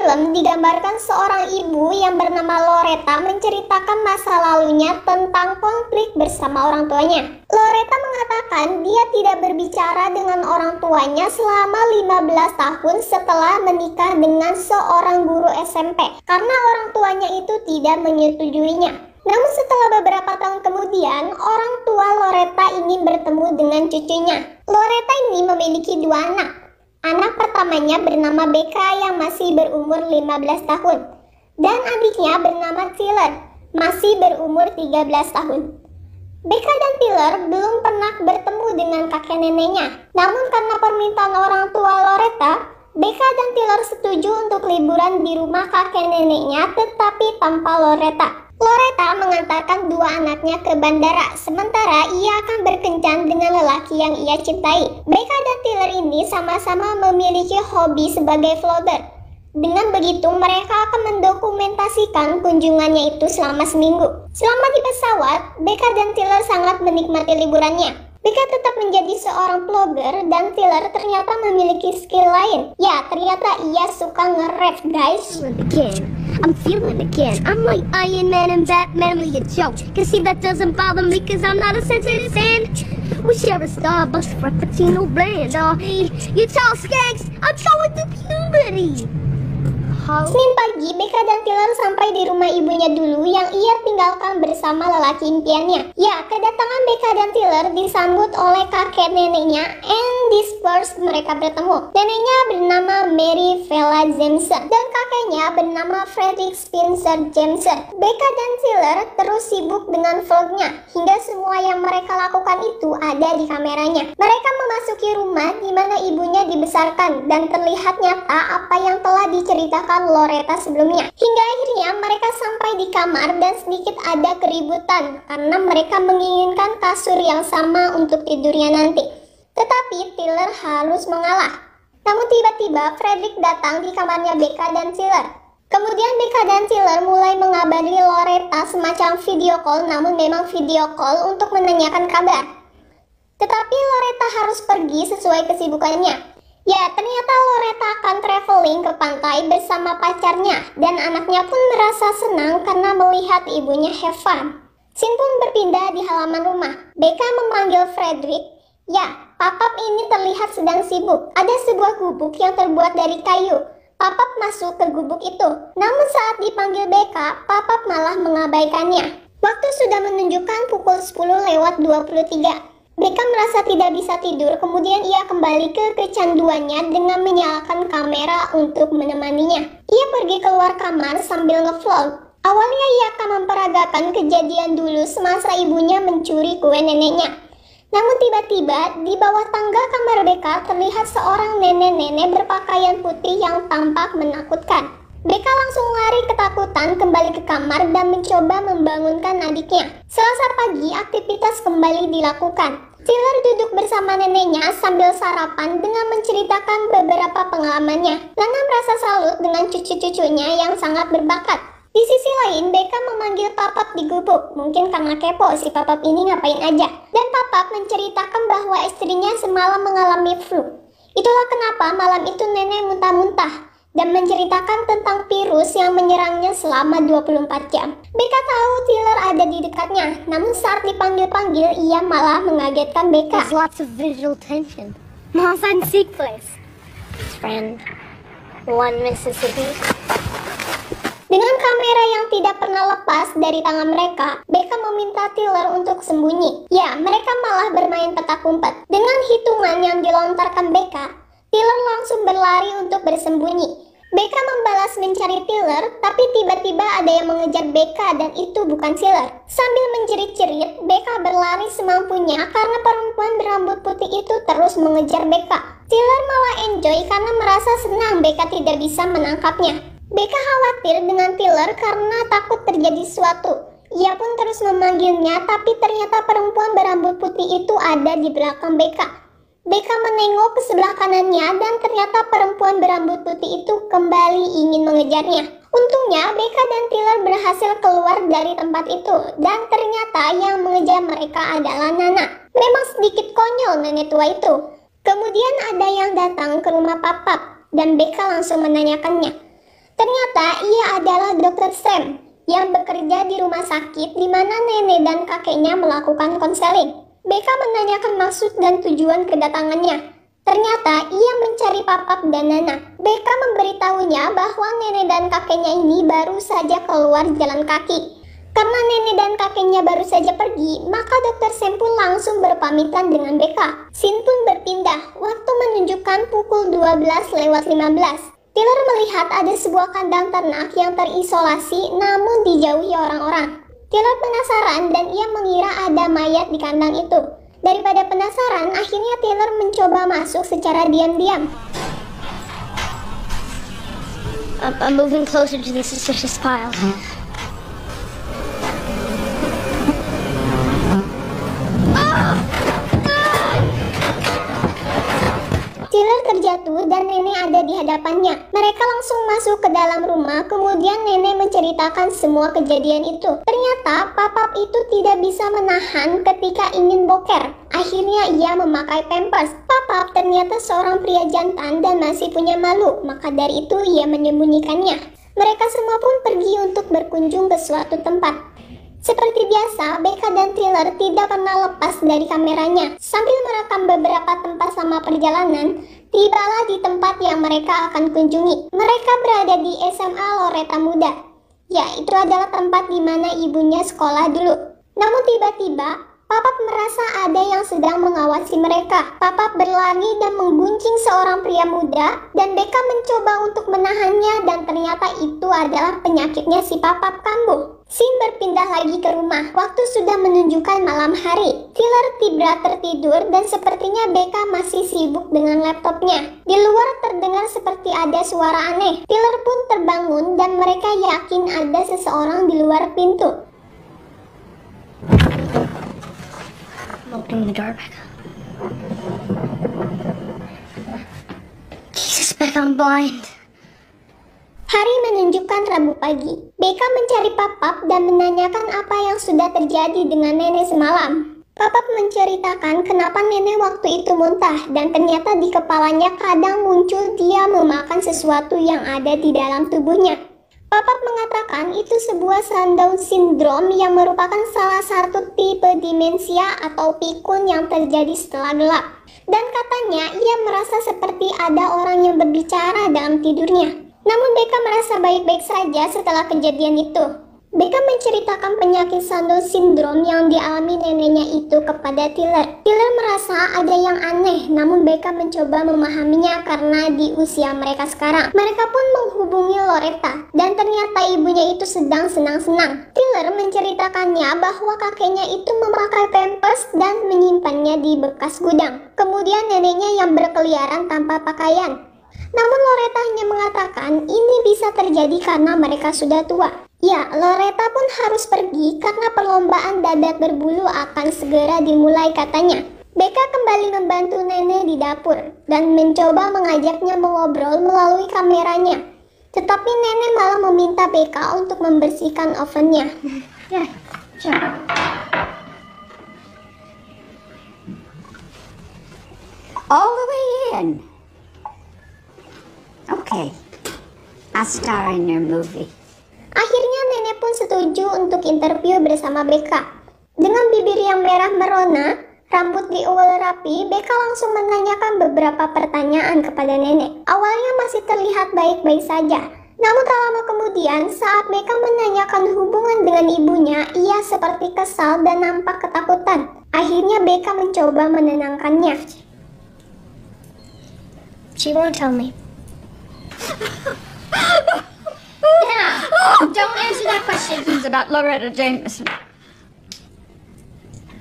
film digambarkan seorang ibu yang bernama Loretta menceritakan masa lalunya tentang konflik bersama orang tuanya. Loretta mengatakan dia tidak berbicara dengan orang tuanya selama 15 tahun setelah menikah dengan seorang guru SMP karena orang tuanya itu tidak menyetujuinya. Namun setelah beberapa tahun kemudian, orang tua Loretta ingin bertemu dengan cucunya. Loretta ini memiliki 2 anak. Anak pertamanya bernama Becca yang masih berumur 15 tahun. Dan adiknya bernama Tyler, masih berumur 13 tahun. Becca dan Tyler belum pernah bertemu dengan kakek neneknya. Namun karena permintaan orang tua Loretta, Becca dan Tyler setuju untuk liburan di rumah kakek neneknya tetapi tanpa Loretta. Loretta mengantarkan 2 anaknya ke bandara, sementara ia akan berkencan dengan lelaki yang ia cintai. Becca dan Tyler ini sama-sama memiliki hobi sebagai vlogger. Dengan begitu, mereka akan mendokumentasikan kunjungannya itu selama seminggu. Selama di pesawat, Becca dan Tyler sangat menikmati liburannya. Becca tetap menjadi seorang vlogger dan Tyler ternyata memiliki skill lain. Ya, ternyata ia suka nge-rap, guys. I'm feeling again. I'm like Iron Man and Batman with a joke. Can see that doesn't bother me cause I'm not a sensitive fan. We share a Starbucks Frappuccino blend. Oh, hey, you tall skanks, I'm going through puberty. Senin pagi, Becca dan Tyler sampai di rumah ibunya dulu yang ia tinggalkan bersama lelaki impiannya. Ya, kedatangan Becca dan Tyler disambut oleh kakek neneknya, and this first mereka bertemu. Neneknya bernama Mary Vela Jameson dan kakeknya bernama Frederick Spencer Jameson. Becca dan Tyler terus sibuk dengan vlognya, hingga semua yang mereka lakukan itu ada di kameranya. Mereka memasuki rumah di mana ibunya dibesarkan dan terlihat nyata apa yang telah diceritakan Loretta sebelumnya. Hingga akhirnya mereka sampai di kamar dan sedikit ada keributan karena mereka menginginkan kasur yang sama untuk tidurnya nanti. Tetapi Tyler harus mengalah. Namun tiba-tiba Frederick datang di kamarnya Becca dan Tyler. Kemudian Becca dan Tyler mulai mengabari Loretta semacam video call, namun memang video call untuk menanyakan kabar. Tetapi Loretta harus pergi sesuai kesibukannya. Ya, ternyata Loretta akan traveling ke pantai bersama pacarnya dan anaknya pun merasa senang karena melihat ibunya have fun. Scene pun berpindah di halaman rumah. Becca memanggil Frederick. Ya, Papap ini terlihat sedang sibuk. Ada sebuah gubuk yang terbuat dari kayu. Papap masuk ke gubuk itu. Namun saat dipanggil Becca, Papap malah mengabaikannya. Waktu sudah menunjukkan pukul 10:23. Becca merasa tidak bisa tidur, kemudian ia kembali ke kecanduannya dengan menyalakan kamera untuk menemaninya. Ia pergi keluar kamar sambil ngevlog. Awalnya ia akan memperagakan kejadian dulu semasa ibunya mencuri kue neneknya. Namun tiba-tiba di bawah tangga kamar Becca terlihat seorang nenek-nenek berpakaian putih yang tampak menakutkan. Becca langsung lari ketakutan kembali ke kamar dan mencoba membangunkan adiknya. Selasa pagi aktivitas kembali dilakukan. Tyler duduk bersama neneknya sambil sarapan dengan menceritakan beberapa pengalamannya. Lana merasa salut dengan cucu-cucunya yang sangat berbakat. Di sisi lain, Becca memanggil Papap di gubuk. Mungkin karena kepo si Papap ini ngapain aja. Dan Papap menceritakan bahwa istrinya semalam mengalami flu. Itulah kenapa malam itu nenek muntah-muntah. Dan menceritakan tentang virus yang menyerangnya selama 24 jam. Becca tahu Tyler ada di dekatnya, namun saat dipanggil-panggil ia malah mengagetkan Becca. There's lots of visual tension. Mom's in sick place. Friend, one Mississippi. Dengan kamera yang tidak pernah lepas dari tangan mereka, Becca meminta Tyler untuk sembunyi. Ya, mereka malah bermain petak umpet. Dengan hitungan yang dilontarkan Becca, Tyler langsung berlari untuk bersembunyi. Becca membalas mencari Tyler, tapi tiba-tiba ada yang mengejar Becca dan itu bukan Tyler. Sambil menjerit-jerit, Becca berlari semampunya karena perempuan berambut putih itu terus mengejar Becca. Tyler malah enjoy karena merasa senang Becca tidak bisa menangkapnya. Becca khawatir dengan Tyler karena takut terjadi sesuatu. Ia pun terus memanggilnya, tapi ternyata perempuan berambut putih itu ada di belakang Becca. Becca menengok ke sebelah kanannya dan ternyata perempuan berambut putih itu kembali ingin mengejarnya. Untungnya Becca dan Tyler berhasil keluar dari tempat itu dan ternyata yang mengejar mereka adalah Nana. Memang sedikit konyol nenek tua itu. Kemudian ada yang datang ke rumah Papap dan Becca langsung menanyakannya. Ternyata ia adalah Dr. Sam yang bekerja di rumah sakit di mana nenek dan kakeknya melakukan konseling. Becca menanyakan maksud dan tujuan kedatangannya. Ternyata ia mencari Papap dan Nana. Becca memberitahunya bahwa nenek dan kakeknya ini baru saja keluar jalan kaki. Karena nenek dan kakeknya baru saja pergi, maka Dr. Sam pun langsung berpamitan dengan Becca. Scene pun berpindah, waktu menunjukkan pukul 12:15. Taylor melihat ada sebuah kandang ternak yang terisolasi namun dijauhi orang-orang. Taylor penasaran dan ia mengira ada mayat di kandang itu. Daripada penasaran, akhirnya Taylor mencoba masuk secara diam-diam. I'm moving closer to the suspicious pile. Taylor terjatuh dan nenek ada di hadapannya. Mereka langsung masuk ke dalam rumah, kemudian nenek menceritakan semua kejadian itu. Ternyata Papap itu tidak bisa menahan ketika ingin boker. Akhirnya ia memakai pampers. Papap ternyata seorang pria jantan dan masih punya malu, maka dari itu ia menyembunyikannya. Mereka semua pun pergi untuk berkunjung ke suatu tempat. Seperti biasa, Becca dan Taylor tidak pernah lepas dari kameranya. Sambil merekam beberapa tempat sama perjalanan, tibalah di tempat yang mereka akan kunjungi. Mereka berada di SMA Loretta Muda. Ya, itu adalah tempat di mana ibunya sekolah dulu. Namun tiba-tiba, Papap merasa ada yang sedang mengawasi mereka. Papap berlari dan mengguncing seorang pria muda, dan Becca mencoba untuk menahannya dan ternyata itu adalah penyakitnya si Papap kambuh. Scene berpindah lagi ke rumah. Waktu sudah menunjukkan malam hari. Taylor tiba tertidur dan sepertinya Becca masih sibuk dengan laptopnya. Di luar terdengar seperti ada suara aneh. Taylor pun terbangun dan mereka yakin ada seseorang di luar pintu. Opening the door, Becca. Jesus, Becca, I'm blind. Hari menunjukkan Rabu pagi. Becca mencari Papap dan menanyakan apa yang sudah terjadi dengan nenek semalam. Papap menceritakan kenapa nenek waktu itu muntah dan ternyata di kepalanya kadang muncul dia memakan sesuatu yang ada di dalam tubuhnya. Papap mengatakan itu sebuah Sundown Syndrome yang merupakan salah satu tipe demensia atau pikun yang terjadi setelah gelap. Dan katanya ia merasa seperti ada orang yang berbicara dalam tidurnya. Namun Becca merasa baik-baik saja setelah kejadian itu. Becca menceritakan penyakit Sundown Syndrome yang dialami neneknya itu kepada Taylor. Taylor merasa ada yang aneh, namun Becca mencoba memahaminya karena di usia mereka sekarang. Mereka pun menghubungi Loretta, dan ternyata ibunya itu sedang senang-senang. Taylor menceritakannya bahwa kakeknya itu memakai pampers dan menyimpannya di bekas gudang. Kemudian neneknya yang berkeliaran tanpa pakaian. Namun Loretta hanya mengatakan ini bisa terjadi karena mereka sudah tua. Ya, Loretta pun harus pergi karena perlombaan dadak berbulu akan segera dimulai katanya. Becca kembali membantu nenek di dapur dan mencoba mengajaknya mengobrol melalui kameranya. Tetapi nenek malah meminta Becca untuk membersihkan ovennya. Yeah, sure. All the way in. Okay, I'll star in your movie. Akhirnya nenek pun setuju untuk interview bersama Becca. Dengan bibir yang merah merona, rambut diuul rapi, Becca langsung menanyakan beberapa pertanyaan kepada nenek. Awalnya masih terlihat baik-baik saja. Namun tak lama kemudian, saat Becca menanyakan hubungan dengan ibunya, ia seperti kesal dan nampak ketakutan. Akhirnya Becca mencoba menenangkannya. She won't tell me. Don't answer that question. It's about Loretta Jameson.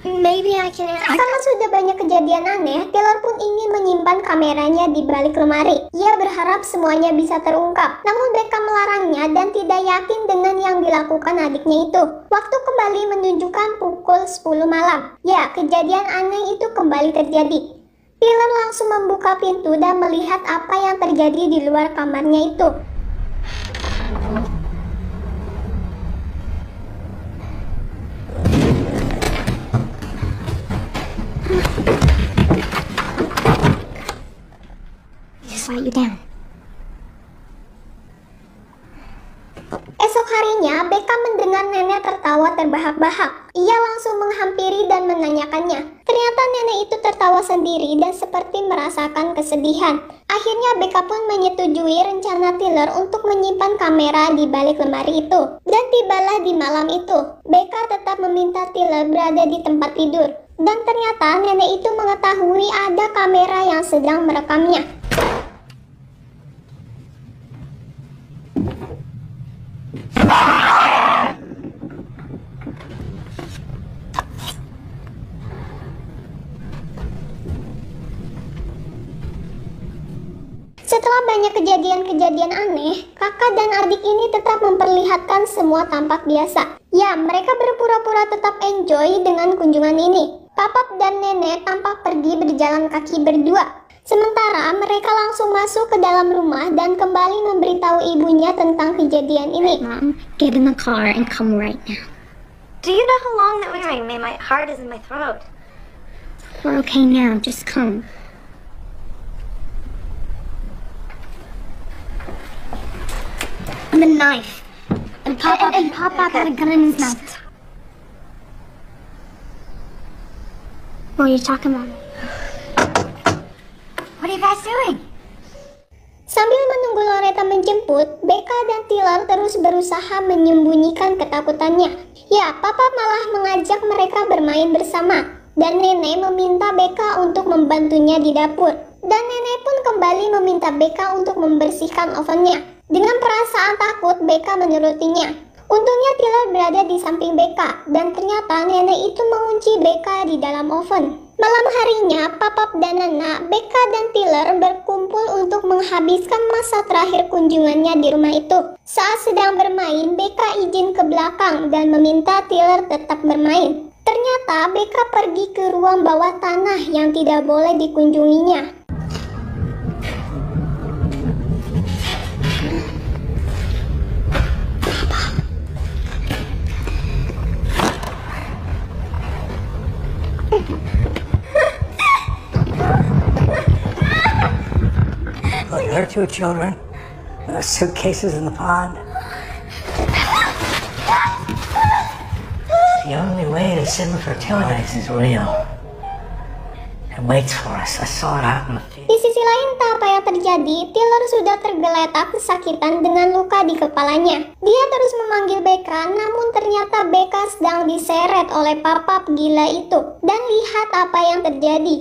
Maybe I can ask. Karena sudah banyak kejadian aneh, Taylor pun ingin menyimpan kameranya di balik lemari. Ia berharap semuanya bisa terungkap. Namun Becca melarangnya dan tidak yakin dengan yang dilakukan adiknya itu. Waktu kembali menunjukkan pukul 10 malam. Ya, kejadian aneh itu kembali terjadi. Taylor langsung membuka pintu dan melihat apa yang terjadi di luar kamarnya itu. Just let you down. Rupanya Becca mendengar nenek tertawa terbahak-bahak. Ia langsung menghampiri dan menanyakannya. Ternyata nenek itu tertawa sendiri dan seperti merasakan kesedihan. Akhirnya Becca pun menyetujui rencana Tyler untuk menyimpan kamera di balik lemari itu. Dan tibalah di malam itu, Becca tetap meminta Tyler berada di tempat tidur. Dan ternyata nenek itu mengetahui ada kamera yang sedang merekamnya. Setelah banyak kejadian-kejadian aneh, kakak dan adik ini tetap memperlihatkan semua tampak biasa. Ya, mereka berpura-pura tetap enjoy dengan kunjungan ini. Papap dan nenek tampak pergi berjalan kaki berdua. Sementara mereka langsung masuk ke dalam rumah dan kembali memberitahu ibunya tentang kejadian ini. Mom, get in the car and come right now. Do you know how long that was? My heart is in my throat. We're okay now, just come. And the knife. And Papa got a gun in his mouth. What are you talking about? What are you guys doing? Sambil menunggu Loretta menjemput, Becca dan Tyler terus berusaha menyembunyikan ketakutannya. Ya, Papa malah mengajak mereka bermain bersama. Dan nenek meminta Becca untuk membantunya di dapur. Dan nenek pun kembali meminta Becca untuk membersihkan ovennya. Dengan perasaan takut, Becca menurutinya. Untungnya Tyler berada di samping Becca, dan ternyata nenek itu mengunci Becca di dalam oven. Malam harinya, Papap dan Nana, Becca dan Tyler berkumpul untuk menghabiskan masa terakhir kunjungannya di rumah itu. Saat sedang bermain, Becca izin ke belakang dan meminta Tyler tetap bermain. Ternyata Becca pergi ke ruang bawah tanah yang tidak boleh dikunjunginya. There are two children. Suitcases in the pond. The only way to send fertility is real. It waits for us. I saw it out in the field. Di sisi lain, tak apa yang terjadi, Tyler sudah tergeletak kesakitan dengan luka di kepalanya. Dia terus memanggil Becca, namun ternyata Becca sedang diseret oleh papap gila itu. Dan lihat apa yang terjadi.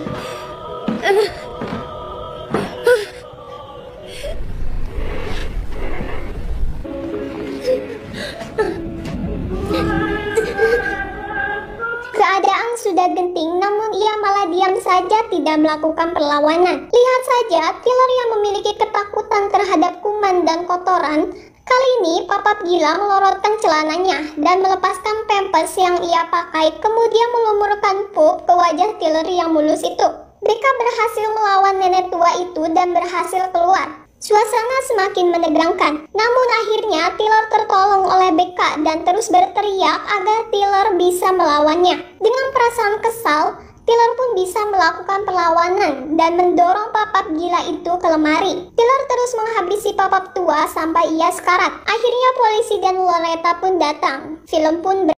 Keadaan sudah genting, namun ia malah diam saja tidak melakukan perlawanan. Lihat saja, Tyler yang memiliki ketakutan terhadap kuman dan kotoran. Kali ini, papap gila melorotkan celananya dan melepaskan pampers yang ia pakai, kemudian melumurkan pup ke wajah Tyler yang mulus itu. Becca berhasil melawan nenek tua itu dan berhasil keluar. Suasana semakin menegangkan, namun akhirnya Tyler tertolong oleh Becca dan terus berteriak agar Tyler bisa melawannya. Dengan perasaan kesal, Tyler pun bisa melakukan perlawanan dan mendorong papap gila itu ke lemari. Tyler terus menghabisi papap tua sampai ia sekarat. Akhirnya polisi dan Loretta pun datang. Film pun